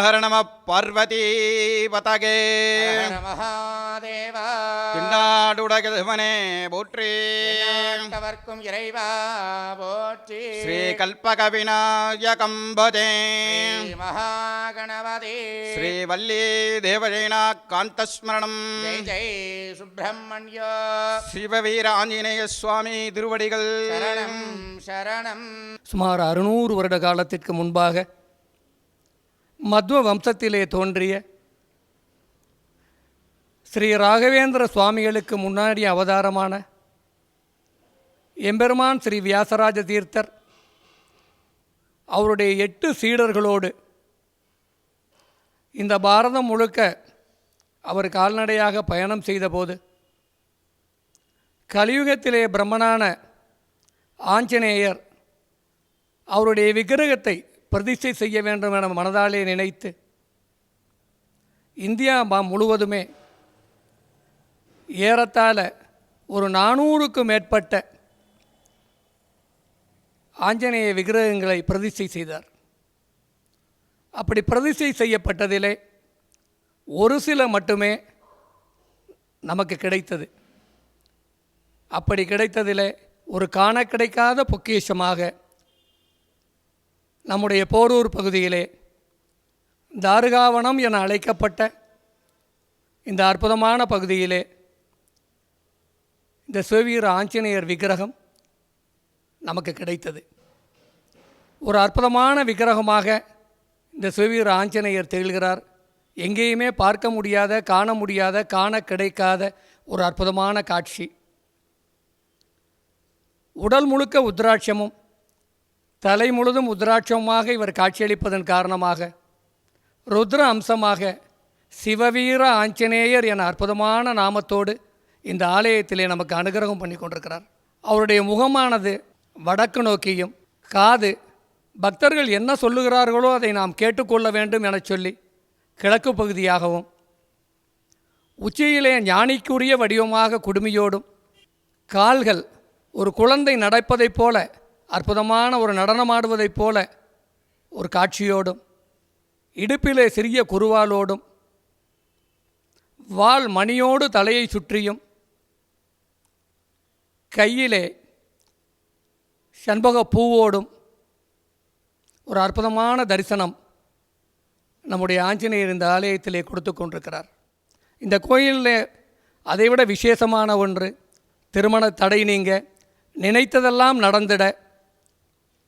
ஹர நம பார்வதி பதகே மகாதேவா திண்டாடுடகமனே போற்றி வர்க்கும் இறைவா போற்றி ஸ்ரீ கல்பக விநாயகம்பதே மகாகணபதி ஸ்ரீ வள்ளி தேவஜேனா காந்தஸ்மரணம் ஜெய் ஜெய் சுப்பிரமணியோ சிவவீர ஆஞ்சநேய சுவாமி திருவடிகள் சரணம் சரணம். சுமார் 600 வருட காலத்திற்கு முன்பாக மத்வ வம்சத்திலே தோன்றிய ஸ்ரீ ராகவேந்திர சுவாமிகளுக்கு முன்னாடி அவதாரமான எம்பெருமான் ஸ்ரீ வியாசராஜ தீர்த்தர் அவருடைய 8 சீடர்களோடு இந்த பாரதம் முழுக்க அவர் கால்நடையாக பயணம் செய்தபோது கலியுகத்திலே பிரம்மனான ஆஞ்சநேயர் அவருடைய விக்கிரகத்தை பிரதிஷ்டை செய்ய வேண்டும் என மனதாலே நினைத்து இந்தியா முழுவதுமே ஏறத்தாழ ஒரு 400க்கும் மேற்பட்ட ஆஞ்சநேய விக்கிரகங்களை பிரதிஷ்டை செய்தார். அப்படி பிரதிஷ்டை செய்யப்பட்டதிலே ஒரு சில மட்டுமே நமக்கு கிடைத்தது. அப்படி கிடைத்ததிலே ஒரு காண கிடைக்காத பொக்கிஷமாக நம்முடைய போரூர் பகுதியிலே தாருகாவனம் என அழைக்கப்பட்ட இந்த அற்புதமான பகுதியிலே இந்த சிவவீர ஆஞ்சநேயர் விக்கிரகம் நமக்கு கிடைத்தது. ஒரு அற்புதமான விக்கிரகமாக இந்த சிவவீர ஆஞ்சநேயர் திகழ்கிறார். எங்கேயுமே பார்க்க முடியாத, காண முடியாத, காண கிடைக்காத ஒரு அற்புதமான காட்சி. உடல் முழுக்க உத்ராட்சமும் தலை முழுதும் உத்ராட்சமாக இவர் காட்சியளிப்பதன் காரணமாக ருத்ர அம்சமாக சிவவீர ஆஞ்சநேயர் என அற்புதமான நாமத்தோடு இந்த ஆலயத்திலே நமக்கு அனுகிரகம் பண்ணி கொண்டிருக்கிறார். அவருடைய முகமானது வடக்கு நோக்கியும், காது பக்தர்கள் என்ன சொல்லுகிறார்களோ அதை நாம் கேட்டுக்கொள்ள வேண்டும் என சொல்லி கிழக்கு பகுதியாகவும், உச்சியிலே ஞானிக்குரிய வடிவமாக குடுமியோடும், கால்கள் ஒரு குழந்தை நடப்பதைப் போல அற்புதமான ஒரு நடனமாடுவதைப் போல ஒரு காட்சியோடும், இடுப்பிலே சிறிய குருவாலோடும், வால் மணியோடு தலையை சுற்றியும், கையிலே செண்பக பூவோடும் ஒரு அற்புதமான தரிசனம் நம்முடைய ஆஞ்சநேயர் இந்த ஆலயத்திலே கொடுத்து கொண்டிருக்கிறார். இந்த கோயிலில் அதைவிட விசேஷமான ஒன்று, திருமண தடை நீங்க, நினைத்ததெல்லாம் நடந்திட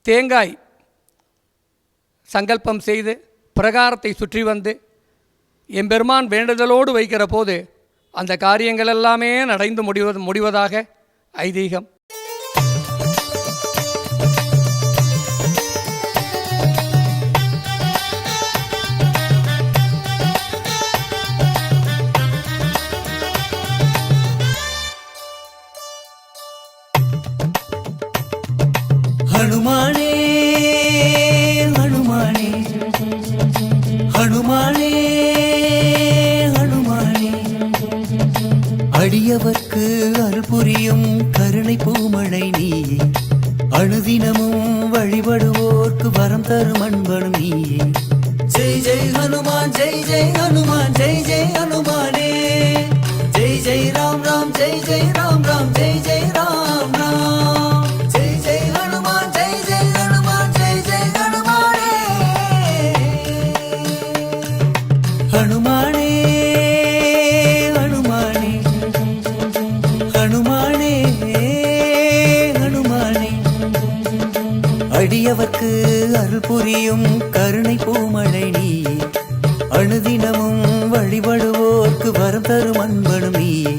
தேங்காய் சங்கல்பம் செய்து பிரகாரத்தை சுற்றி வந்து எம்பெருமான் வேண்டுதலோடு வைக்கிற போது அந்த காரியங்கள் எல்லாமே நடந்து முடிவதாக ஐதீகம். ஹனுமானே ஹனுமானே ஹனுமானே ஹனுமானே, அடியவர்க்கு அருள் புரியும் கருணை பூமழை நீயே, அணுதினமும் வழிபடுவோர்க்கு வரம் தரும் அன்பனும் நீயே. ஜெய் ஜெய் ஹனுமான், ஜெய் ஜெய் ஹனுமான், ஜெய் ஜெய் ஹனுமானே, ஜெய் ஜெய் ராம் ராம், ஜெய் ஜெய் ராம் ராம், ஜெய் ஜெய் ராம் ராம். ஹனுமானே ஹனுமானே ஹனுமானே ஹனுமானே, அடியவர்க்கு அருள் புரியும் கருணை பூமழை நீயே, அணுதினமும் வழிபடுவோர்க்கு வரம் தரும் அன்பனும் நீயே.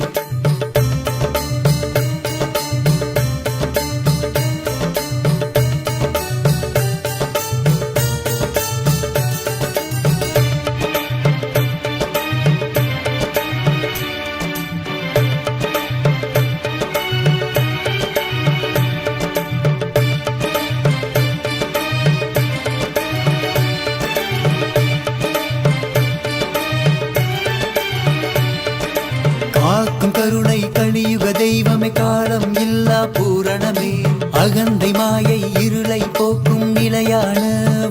கருணை கலியுக தெய்வமே, காலம் இல்லா பூரணமே, அகந்தை மாயை இருளை போக்கும் நிலையான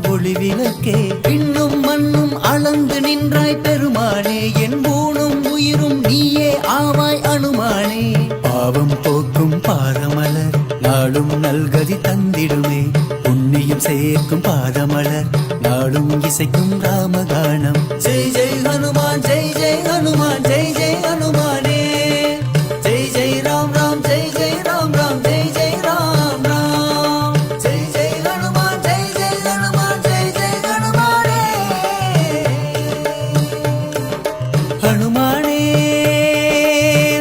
ஒளி விளக்கே விண்ணும் மண்ணும் அளந்து நின்றாய் பெருமானே என் ஊனும் உயிரும் நீயே ஆவாய் அனுமானே பாவம் போக்கும் பாதமலர் நாளும் நல்கதி தந்திடுமே புண்ணியம் சேர்க்கும் பாதமலர் நாளும் இசைக்கும் ராமகானம் ஜெய் ஜெய் ஹனுமான் ஜெய் ஜெய் ஹனுமான் ஜெய் ஜெய் ஹனுமானே ஜெய் ஜெய் ராம் ராம் ஜெய் ஜெய் ராம் ராம் ஜெய் ஜெய் ராம் ராம் ஜெய் ஜெய் ஹனுமான் ஜெய் ஜெய் ஹனுமான் ஜெய் ஜெய் ஹனுமானே ஹனுமானே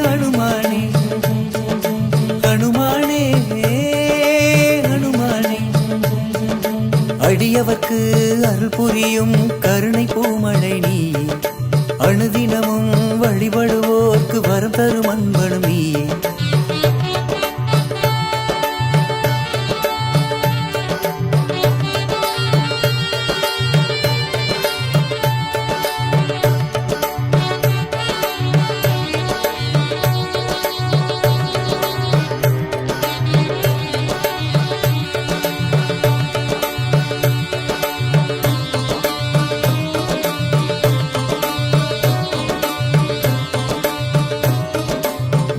ஹனுமானே ஹனுமானே ஹனுமானே அடியவர்க்கு அருள் புரியும் கருணை பூமழை நீ அணுதினமும் வழிபடுவோர்க்கு வரம் தரும் அன்பனும் நீயே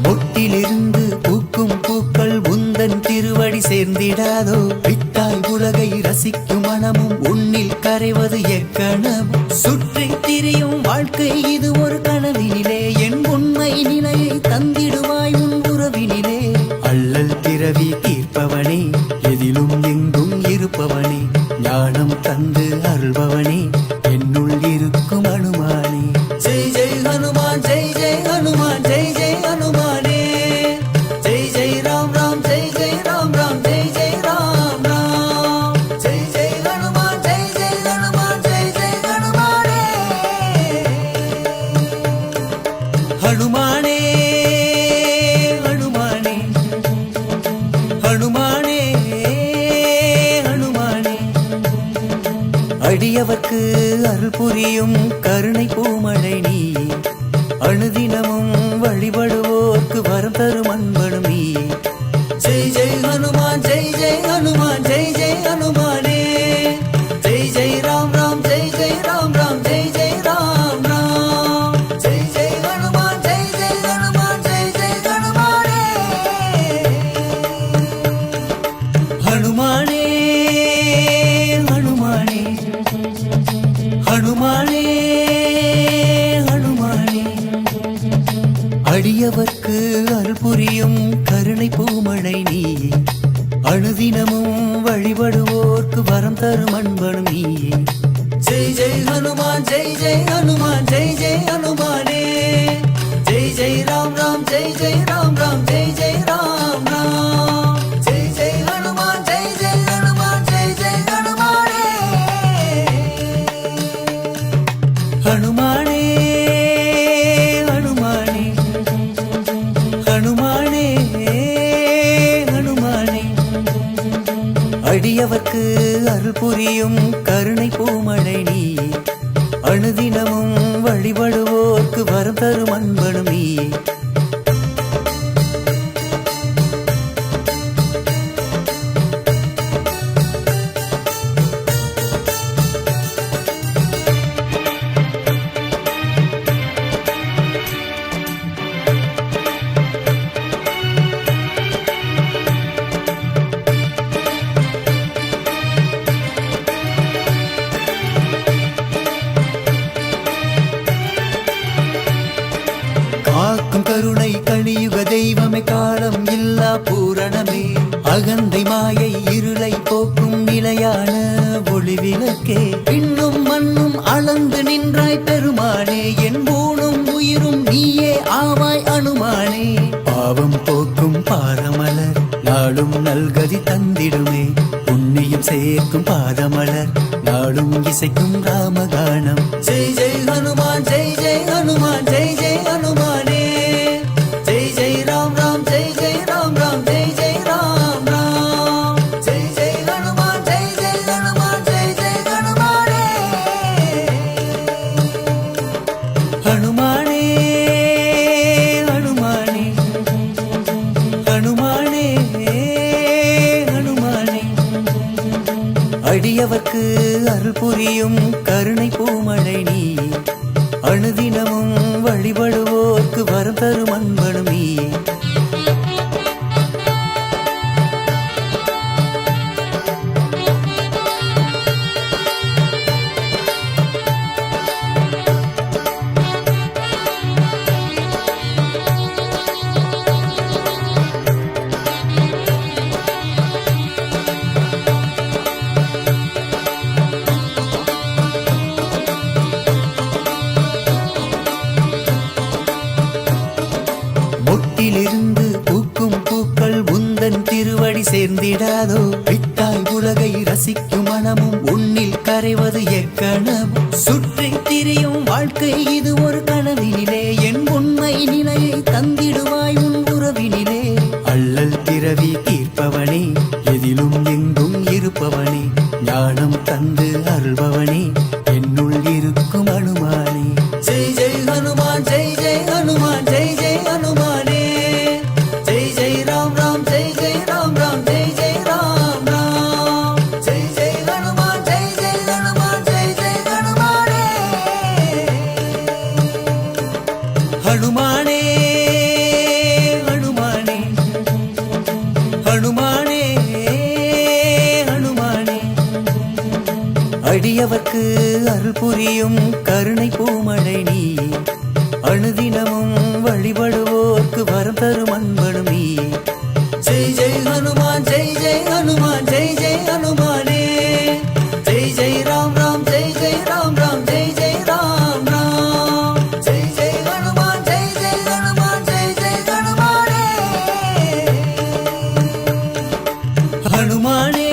மொட்டிலிருந்து பூக்கும் பூக்கள் உந்தன் திருவடி சேர்ந்திடாதோ விட்டாய் உலகை ரசிக்கும் மனமும் உன்னில் கரைவது எக்கணமும் சுற்றி திரியும் வாழ்க்கை இது ஒரு கனவினிலே என் உண்மை நிலையை தந்திடுவாய் உன் உறவினிலே அல்லல் பிறவி தீர்ப்பவனே எதிலும் எங்கும் இருப்பவனே ஞானம் தந்து அருள்பவனே என்னுள் இருக்கும் அனுமானே ஜெய் ஜெய் ஹனுமான் ஜெய் ஜெய் ஹனுமான் ஜெய் ஜெய் ஹனுமானே ஜெய் ஜெய் ராம் ராம் ஜெய் ஜெய் ராம் ராம் ஜெய் ஜெய் ராம் ராம் ஜெய் ஜெய் ஹனுமான் ஜெய் ஜெய் ஹனுமான் ஜெய் ஜெய் ஹனுமானே ஹனுமானே ஹனுமானே ஹனுமானே ஹனுமானே அடியவர்க்கு அருள் புரியும் கருணை பூமழை நீ அணுதினமும் வழிபடுவோர்க்கு வரம் தரும் அன்பனும் நீயே ஜெய் ஜெய் ஹனுமான் ஜெய் ஜெய் ஹனுமான் ஜெய் ஜெய் ஹனுமானே ஜெய் ஜெய் ராம் ராம் ஜெய் ஜெய் ராம் ராம் ஜெய் ஜெய் ராம் ராம் ஜெய் ஜெய் ஹனுமான் ஜெய் ஜெய் ஹனுமான் ஜெய் ஜெய் ஹனுமானே ஹனுமானே ஹனுமானே ஹனுமானே ஹனுமானே அடியவர்க்கு அருள் புரியும் கருணை பூமழை நீயே அணுதினமும் வழிபடுவோர்க்கு வரம் தரும் அன்பனும் நீயே ஜெய் ஜெய் ஹனுமான் ஜெய் ஜெய் ஹனுமான் ஜெய் ஜெய் ஹனுமானே ஜெய் ஜெய் ராம் ராம் ஜெய் ஜெய் ராம் ராம் ஜெய் ஜெய் ராம் ராம் ஜெய் ஜெய் ஹனுமான் ஜெய் ஜெய் ஹனுமான் ஜெய் ஜெய் ஹனுமானே ஹனுமானே ஹனுமானே ஹனுமானே ஹனுமானே அடியவர்க்கு அருள் புரியும் கருணை பூமழை நீயே அணுதினமும் வழிபடுவோர்க்கு வரம் தரும் அன்பனும் நீயே காக்கும் கருணை கலியுக தெய்வமே காலம் இல்லா பூரணமே அகந்தை மாயை இருளை போக்கும் நிலையான ஒளி விளக்கே விண்ணும் மண்ணும் அளந்து நின்றாய் பெருமானே என் ஊனும் உயிரும் நீயே ஆவாய் அனுமானே பாவம் போக்கும் பாதமலர் நாளும் நல்கதி தந்திடுமே புண்ணியம் சேர்க்கும் பாதமலர் நாளும் இசைக்கும் ராமகானம் ஜெய் ஜெய் ஹனுமான் ஜெய் ஜெய் ஹனுமான் ஜெய் ஜெய் ஹனுமானே ஜெய் ஜெய் ராம் ராம் ஜெய் ஜெய் ராம் ராம் ஜெய் ஜெய் ராம் ராம் ஜெய் ஜெய் ஹனுமான் ஜெய் ஜெய் ஹனுமான் ஜெய் ஜெய் ஹனுமானே ஹனுமானே ஹனுமானே ஹனுமானே ஹனுமானே அடியவர்க்கு அருள் புரியும் கருணை பூமழை நீயே அணுதினமும் வழிபடுவோர்க்கு வரம் தரும் அன்பனும் நீயே மொட்டிலிருந்து பூக்கும் பூக்கள் உந்தன் திருவடி சேர்ந்திடாதோ விட்டாய் உலகை ரசிக்கும் மனமும் உன்னில் கரைவது எக்கணமும் சுற்றி திரியும் வாழ்க்கை இது ஒரு கனவினிலே என் உண்மை நிலையை தந்திடுவாய் உன் உறவினிலே அள்ளல் பிறவி தீர்ப்பவனே எதிலும் எங்கும் இருப்பவனே ஞானம் தந்து அருள்பவனே என்னுள் இருக்கும் அனுமானே ஜெய் ஜெய் ஹனுமான் ஜெய் ஜெய் ஹனுமான் ஜெய் ஜெய் ஹனுமானே ஜெய் ஜெய் ராம் ராம் ஜெய் ஜெய் ராம் ராம் ஜெய் ஜெய் ராம் ராம் ஜெய் ஜெய் ஹனுமான் ஜெய் ஜெய் ஹனுமான் ஜெய் ஜெய் ஹனுமானே ஹனுமானே ஹனுமானே ஹனுமானே ஹனுமானே அடியவர்க்கு அருள் புரியும் கருணை பூமழை நீயே அணுதினமும் வழிபடுவோர்க்கு வரம் தரும் அன்பனும் நீயே ஜெய் ஜெய் ஹனுமான் ஜெய் ஜெய் ஹனுமான் ஜெய் ஜெய் ஹனுமானே ஜெய் ஜெய் ராம் ராம் ஜெய் ஜெய் ராம் ராம் ஜெய் ஜெய் ராம் ராம் ஜெய் ஜெய் ஹனுமான் ஜெய் ஜெய் ஹனுமான் ஜெய் ஜெய் ஹனுமானே ஹனுமானே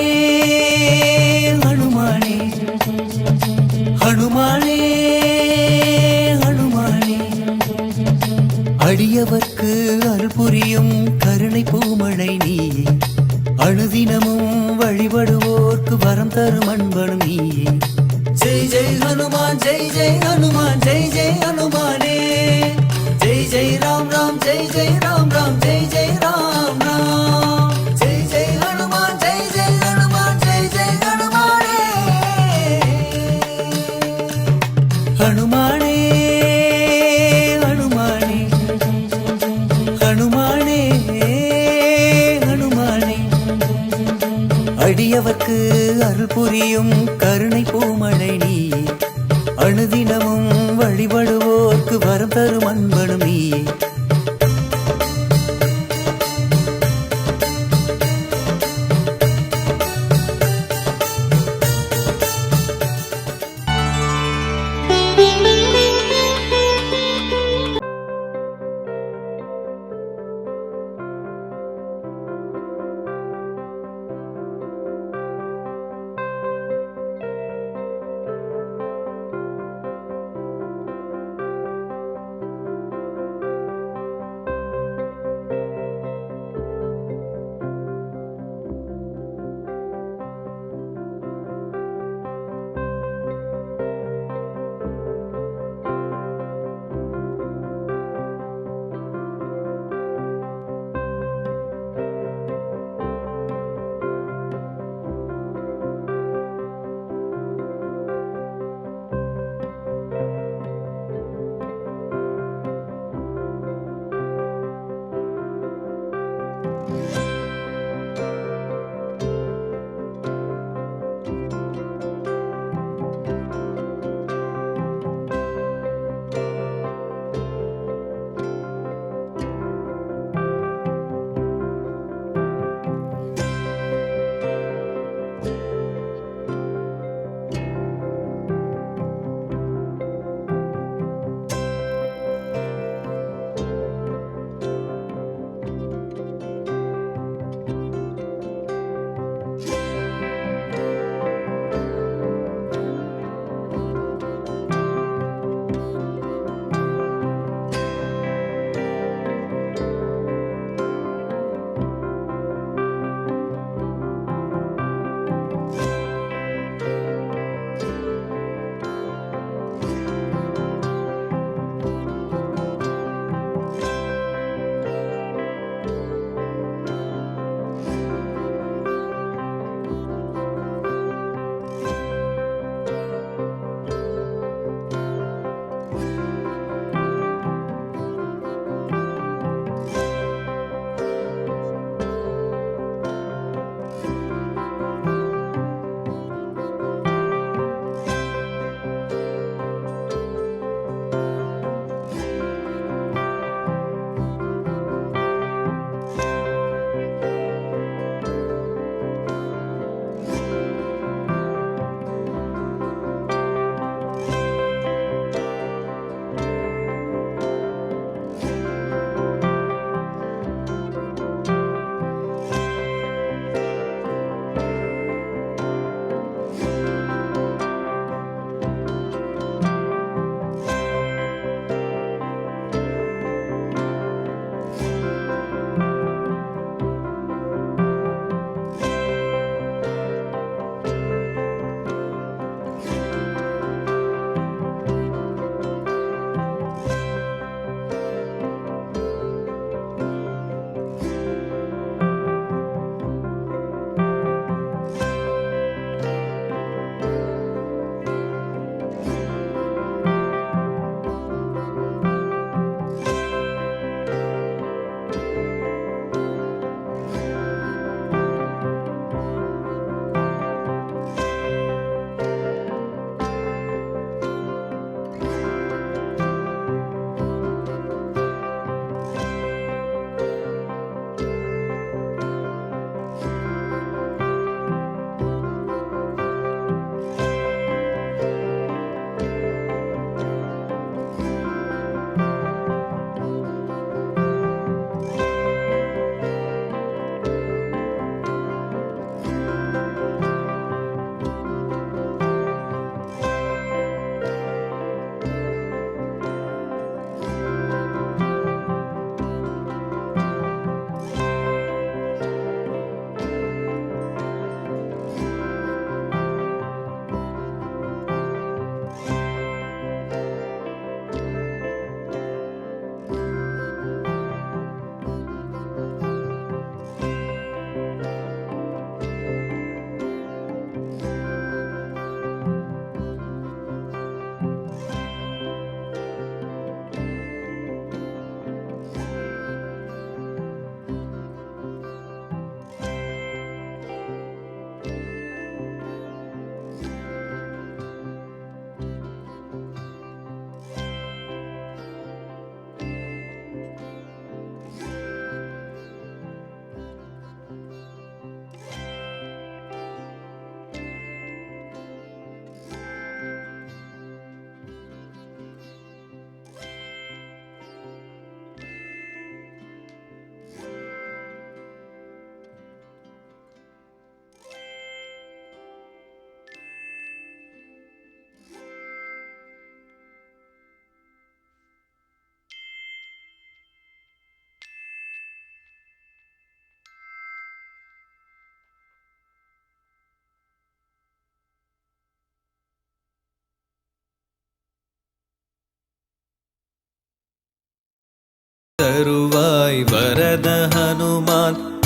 ஹனுமானே ஹனுமானே ஹனுமானே அடியவர்க்கு அருள் புரியும் கருணை பூமழை நீயே அணுதினமும் வழிபடுவோர்க்கு வரம் தரும் அன்பனும் நீயே ஜெய் ஜெய் ஹனுமான் ஜெய் ஜெய் ஹனுமான் ஜெய் ஜெய் ஹனுமானே ஜெய் ஜெய் ராம் ராம் ஜெய் ஜெய் ராம் ராம் ஜெய் ஜெய் ராம் ராம் ஜெய் ஜெய் ஹனுமான் ஜெய் ஜெய் ஹனுமான் ஜெய் ஜெய் ஹனுமானே ஹனுமானே ஹனுமானே ஹனுமானே ஹனுமானே அடியவர்க்கு அருள் புரியும் கருணை பூமழை நீயே அணுதினமும் வழிபடுவோர்க்கு வரம் தரும் அன்பனும் நீயே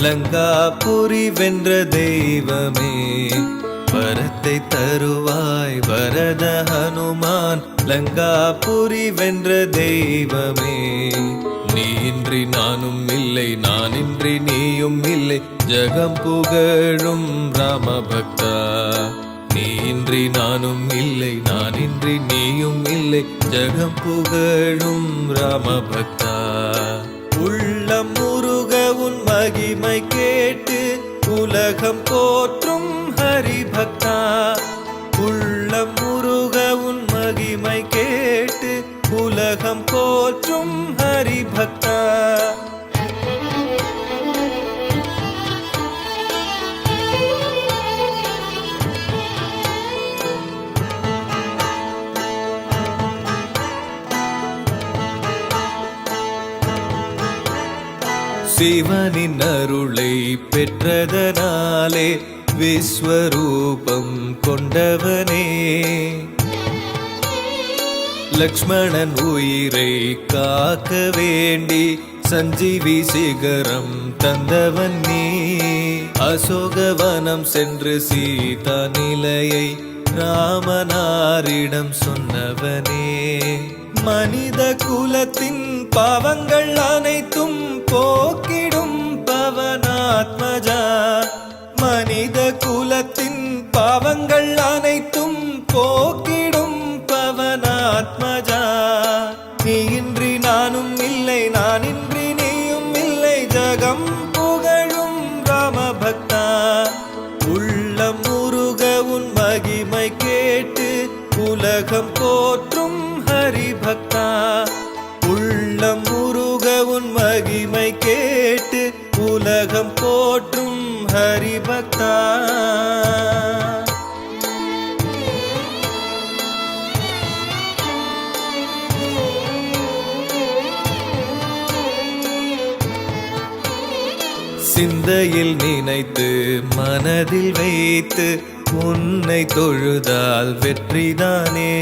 லங்காபுரி வென்ற தெய்வமே, வரத்தை தருவாய் வரத ஹனுமான். லங்காபுரி வென்ற தெய்வமே, நீ இன்றி நானும் இல்லை, நான் இன்றி நீயும் இல்லை, ஜகம் புகழும் ராமபக்தா. நீ இன்றி நானும் இல்லை, நான் இன்றி நீயும் இல்லை, ஜகம் புகழும் ராமபக்தா. உள்ளம் முருக உன் மகிமை கேட்டு உலகம் போற்றும் ஹரிபக்தா. உள்ளம் முருக உன் மகிமை கேட்டு உலகம் போற்றும் ஹரிபக்தா. சிவனின் அருளை பெற்றதனாலே விஸ்வரூபம் கொண்டவனே, லக்ஷ்மணன் உயிரை காக்க வேண்டி சஞ்சீவி சிகரம் தந்தவன் நீ. அசோகவனம் சென்று சீதா நிலையை ராமனாரிடம் சொன்னவனே, மனித குலத்தின் பாவங்கள் அனைத்தும் போக்கிடும் பவனாத்மஜா. மனித குலத்தின் பாவங்கள் அனைத்தும் போக்கிடும் பவனாத்மஜா. நீ இன்றி நானும் இல்லை, நான் இன்றி நீயும் இல்லை, ஜகம் புகழும் ராமபக்தா. உள்ளம் முருக உன் மகிமை கேட்டு உலகம் போற்றும் ஹரிபக்தா. உள்ளம் முருக உன் மகிமை கேட்டு உலகம் போற்றும் ஹரிபக்தா. சிந்தையில் நினைத்து மனதில் வைத்து உன்னை தொழுதால் வெற்றிதானே.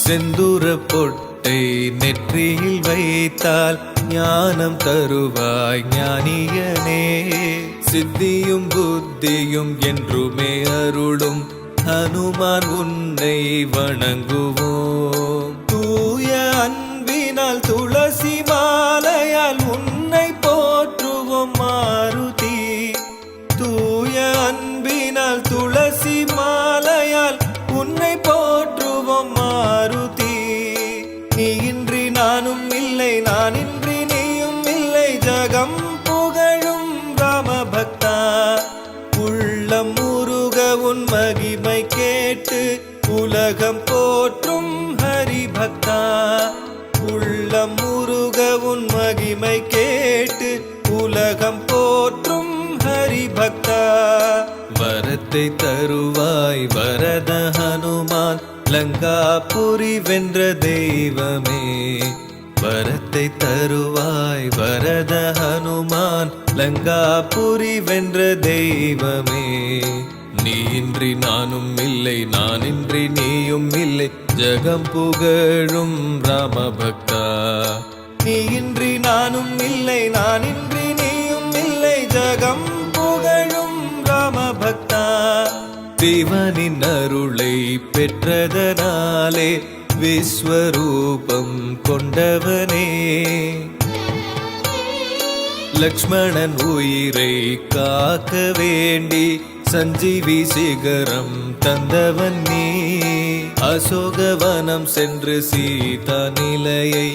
செந்தூர பொட்டை நெற்றியில் வைத்தால் ஞானம் தருவாய் ஞானியனே. சித்தியும் புத்தியும் என்றுமே அருளும் ஹனுமான் உன்னை வணங்குவோம். தூய அன்பினால் துளசி மாலையால் உன்னை போற்றுவோம் மாருதி. தூய அன்பினால் துளசி மாலையால் உன்னை போற்றுவோம் மாருதி. நீ இன்றி நானும் இல்லை, நான் இன்றி நீயும் இல்லை, ஜகம் புகழும் ராமபக்தா. உள்ளம் முருக உன் மகிமை கேட்டு உலகம் போற்றும் ஹரிபக்தா. உள்ளம் முருக உன் மகிமை கேட்டு உலகம் போற்றும் ஹரிபக்தா. வரத்தை தருவாய் வரத ஹனுமான், லங்காபுரி வென்ற தெய்வமே. வரத்தை தருவாய் வரத ஹனுமான், லங்காபுரி வென்ற தெய்வமே. நீ இன்றி நானும் இல்லை, நான் இன்றி நீயும் இல்லை, ஜகம் புகழும் ராமபக்தா. நீ இன்றி நானும் இல்லை, நான் இன்றி நீயும் இல்லை, ஜகம் புகழும் ராமபக்தா. சிவனின் அருளை பெற்றதனாலே விஸ்வரூபம் கொண்டவனே, லக்ஷ்மணன் உயிரை காக்க வேண்டி சஞ்சீவி சிகரம் தந்தவன் நீ. அசோகவனம் சென்று சீதா நிலையை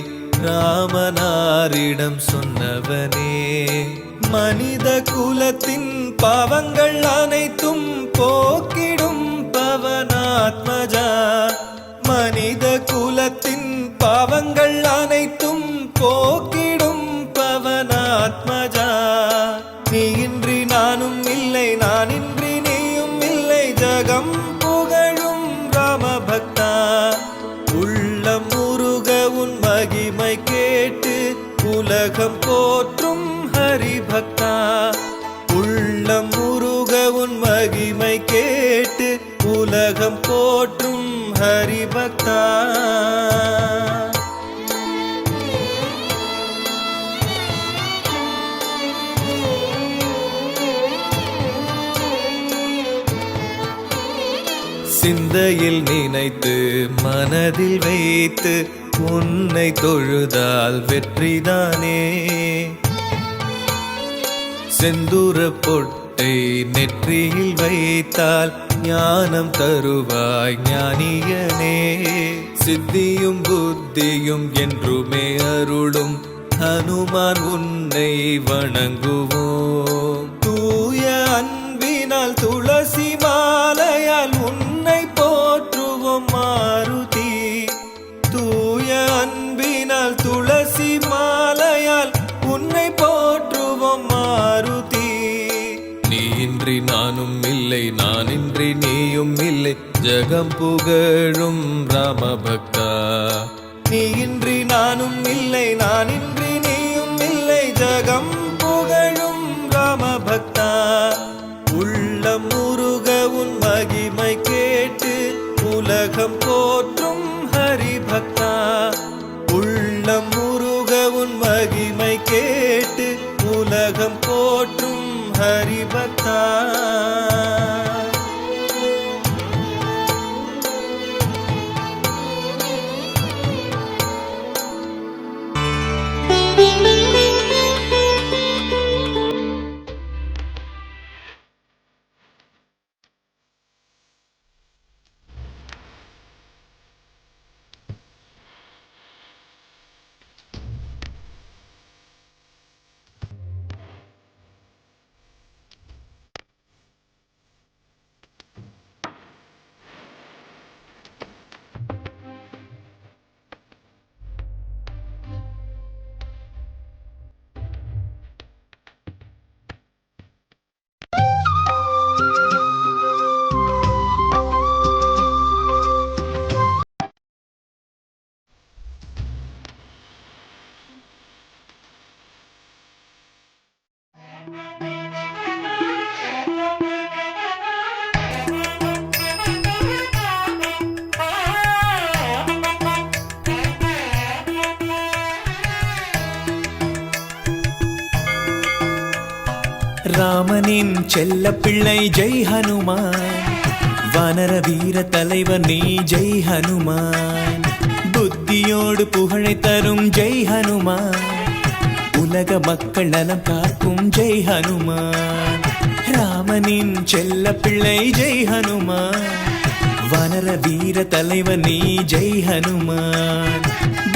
ராமனாரிடம் சொன்னவனே, மனித குலத்தின் பாவங்கள் அனைத்தும் போக்கிடும் பவனாத்மஜா. மனித குலத்தின் பாவங்கள் அனைத்தும் போக்கிடும் பவனாத்மஜா. நீ இன்றி நானும் இல்லை, நான் இன்றி நீயும் இல்லை, ஜகம் புகழும் ராமபக்தா. உள்ளம் முருக உன் மகிமை கேட்டு உலகம் போற்றும் ஹரிபக்தா. உள்ளம் முருக உன் மகிமை கேட்டு உலகம் போற்றும் ஹரிபக்தா. சிந்தையில் நினைத்து மனதில் வைத்து உன்னை தொழுதால் வெற்றிதானே. செந்தூர பொட்டை நெற்றியில் வைத்தால் ஞானம் தருவாய் ஞானியனே. சித்தியும் புத்தியும் என்றுமே அருளும் ஹனுமான் உன்னை வணங்குவோம். தூய அன்பினால் துளசி மாலையால் உன்னை போற்றுவோம் மாருதி. தூய அன்பினால் துளசி மாலையால் உன்னை போற்றுவோம் மாருதி. நீ இன்றி நானும் இல்லை, நானின்றி நீயும் இல்லை, ஜகம் புகழும் ராமபக்தா. நீ இன்றி நானும் இல்லை, நானின்றி நீயும் இல்லை, ஜகம் புகழும் ராமபக்தா. உள்ளம் முருக உன் மகிமை கேட்டு உலகம் போற்றும் ஹரிபக்தா. உள்ளம் முருக உன் மகிமை கேட்டு உலகம் போற்றும் ஹரிபக்தா. ராமனின் செல்ல பிள்ளை ஜெய் ஹனுமான். வானர வீர தலைவர் நீ ஜெய் ஹனுமான். புத்தியோடு புகழை தரும் ஜெய் ஹனுமான். உலக மக்கள் நலம் காக்கும் ஜெய் ஹனுமான். ராமனின் செல்ல பிள்ளை ஜெய் ஹனுமான். வானர வீர தலைவர் நீ ஜெய் ஹனுமான்.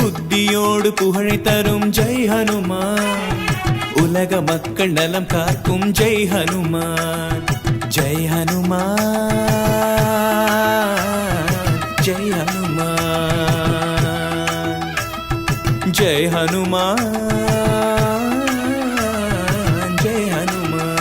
புத்தியோடு புகழை தரும் ஜெய் ஹனுமான். உலக மக்கள் நலம் காக்கும் ஜெய் ஹனுமான். ஜெய் ஹனுமான், ஜெய் ஹனுமான், ஜெய் ஹனுமான், ஜெய் ஹனுமான்.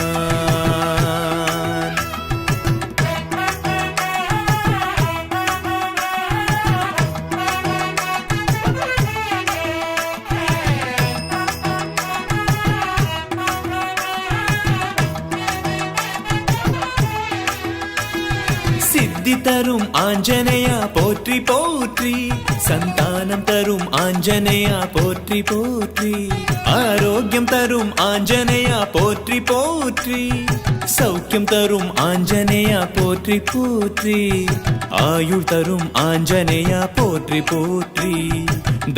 சித்தி தரும் ஆஞ்சநேயா போற்றி போற்றி. சந்தானம் தரும் ஆஞ்சநேயா போற்றி போற்றி. ஆரோக்கியம் தரும் ஆஞ்சநேயா போற்றி போற்றி. சௌக்கியம் தரும் ஆஞ்சநேயா போற்றி போற்றி. ஆயுள் தரும் ஆஞ்சநேயா போற்றி போற்றி.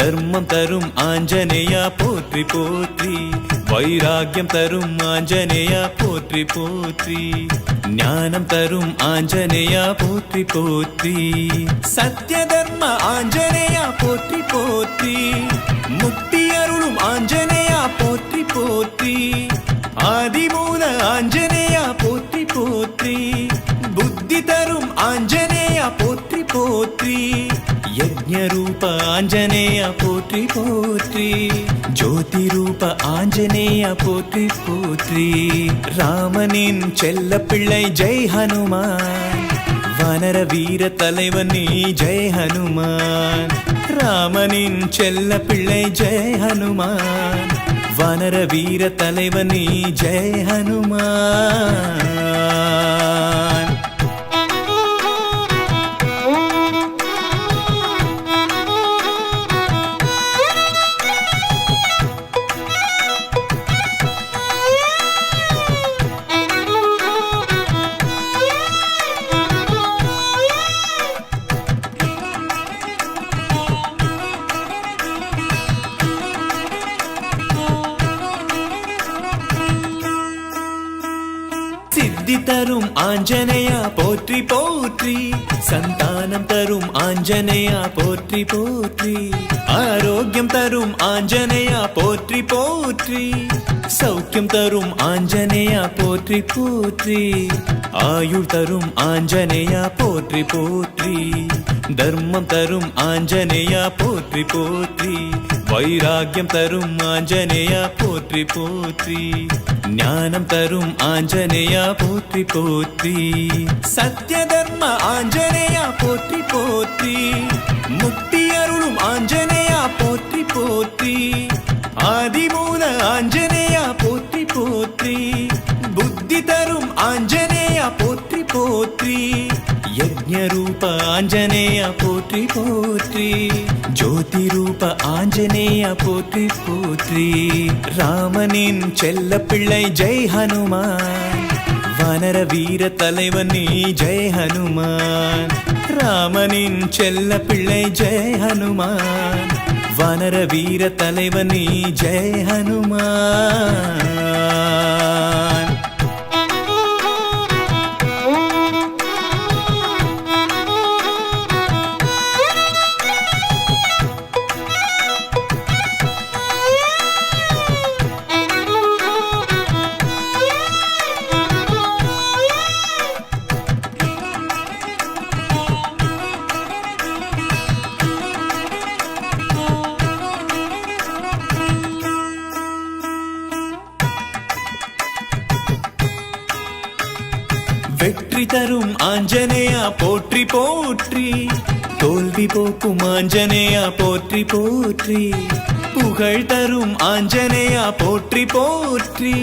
தர்மம் தரும் ஆஞ்சநேயா போற்றி போற்றி. வைராக்கியம் தரும் ஆஞ்சநேயா போற்றி போற்றி. ஞானம் தரும் ஆஞ்சநேயா போற்றி போற்றி. சத்ய தர்ம ஆஞ்சநேயா போற்றி போற்றி. முக்தி அருளும் ஆஞ்சநேயா போற்றி போற்றி. ஆதிமூல ஆஞ்சநேயா போற்றி போற்றி. புத்தி தரும் ஆஞ்சநேயா போற்றி போற்றி. யஜ்ஞ ரூப ஆஞ்சநேயா போற்றி போற்றி. ஜோதி ரூப ஆஞ்சநேயா போற்றி போற்றி. ராமனின் செல்ல பிள்ளை ஜெய் ஹனுமான். வானர வீர தலைவன் நீ ஜெய் ஹனுமான். ராமனின் செல்ல பிள்ளை ஜெய் ஹனுமான். வானர வீர தலைவன் நீ ஜெய் ஹனுமான். சித்தி தரும் ஆஞ்சநேயா போற்றி போற்றி சந்தானம் தரும் ஆஞ்சநேயா போற்றி போற்றி ஆரோக்கியம் தரும் ஆஞ்சநேயா போற்றி போற்றி சௌக்கியம் தரும் ஆஞ்சநேயா போற்றி போற்றி ஆயுள் தரும் ஆஞ்சநேயா போற்றி போற்றி தர்மம் தரும் ஆஞ்சநேயா போற்றி போற்றி வைராக்கியம் தரும் ஆஞ்சநேயா போற்றி போற்றி ஞானம் தரும் ஆஞ்சநேயா போற்றி போற்றி சத்ய தர்ம ஆஞ்சநேயா போற்றி போற்றி முக்தி அருளும் ஆஞ்சநேயா போற்றி போற்றி ஆதிமூல ஆஞ்சநேயா போற்றி போற்றி புத்தி தரும் ஆஞ்சநேயா போற்றி போற்றி யஜ்ஞ ரூப ஆஞ்சநேயா போற்றி போற்றி ஜோதி ரூப ஆஞ்சநேயா போற்றி போற்றி ராமனின் செல்ல பிள்ளை ஜெய் ஹனுமான் வானர வீர தலைவன் நீ ஜெய் ஹனுமான் ராமனின் செல்ல பிள்ளை ஜெய் ஹனுமான் வானர வீர தலைவன் நீ ஜெய் ஹனுமான் வெற்றி தரும் ஆஞ்சநேயா போற்றி போற்றி தோல்வி போக்கும் ஆஞ்சநேயா போற்றி போற்றி புகழ் தரும் ஆஞ்சநேயா போற்றி போற்றி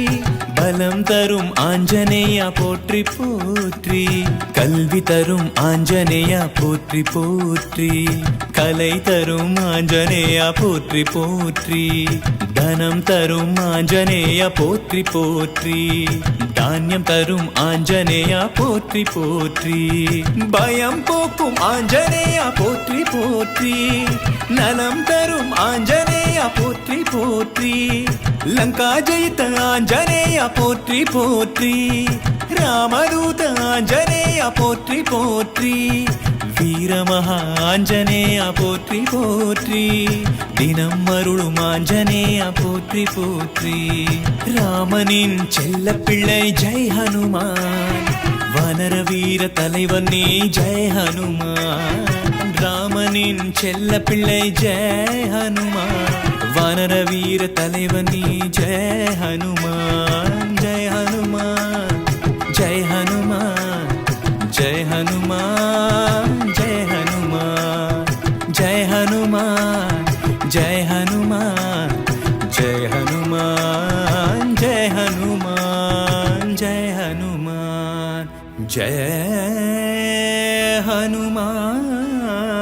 பலம் தரும் ஆஞ்சநேயா போற்றி போற்றி கல்வி தரும் ஆஞ்சநேயா போற்றி போற்றி கலை தரும் ஆஞ்சநேயா போற்றி போற்றி தனம் தரும் ஆஞ்சநேயா போற்றி போற்றி தானியம் தரும் ஆஞ்சநேயா போற்றி போற்றி பயம் போக்கும் ஆஞ்சநேயா போற்றி போற்றி நலம் தரும் ஆஞ்சநேயா போற்றி போற்றி லங்கா ஜெயித்த ஆஞ்சநேயா போற்றி போற்றி ராமதூத ஆஞ்சநேயா போற்றி போற்றி வீரமகா ஆஞ்சநேயா போற்றி போற்றி தினம் அருளும் ஆஞ்சநேயா போற்றி போற்றி ராமனின் செல்ல பிள்ளை ஜெய் ஹனுமான் வானர வீர தலைவன் நீ ஜெய் ஹனுமான் ராமனின் செல்ல பிள்ளை ஜெய் ஹனுமான் வானர வீர தலைவன் நீ ஜெய் ஹனுமான் ஜெய் ஹனுமான் ஜெய் ஹனுமான் ஜெய் ஹனுமான் ஜெய் ஹனுமான் ஜெய் ஹனுமான் ஜெய் ஹனுமான் ஜெய் ஹனுமான் ஜெய் ஹனுமான் ஜெய் ஹனுமான் ஜெய் ஹனுமான்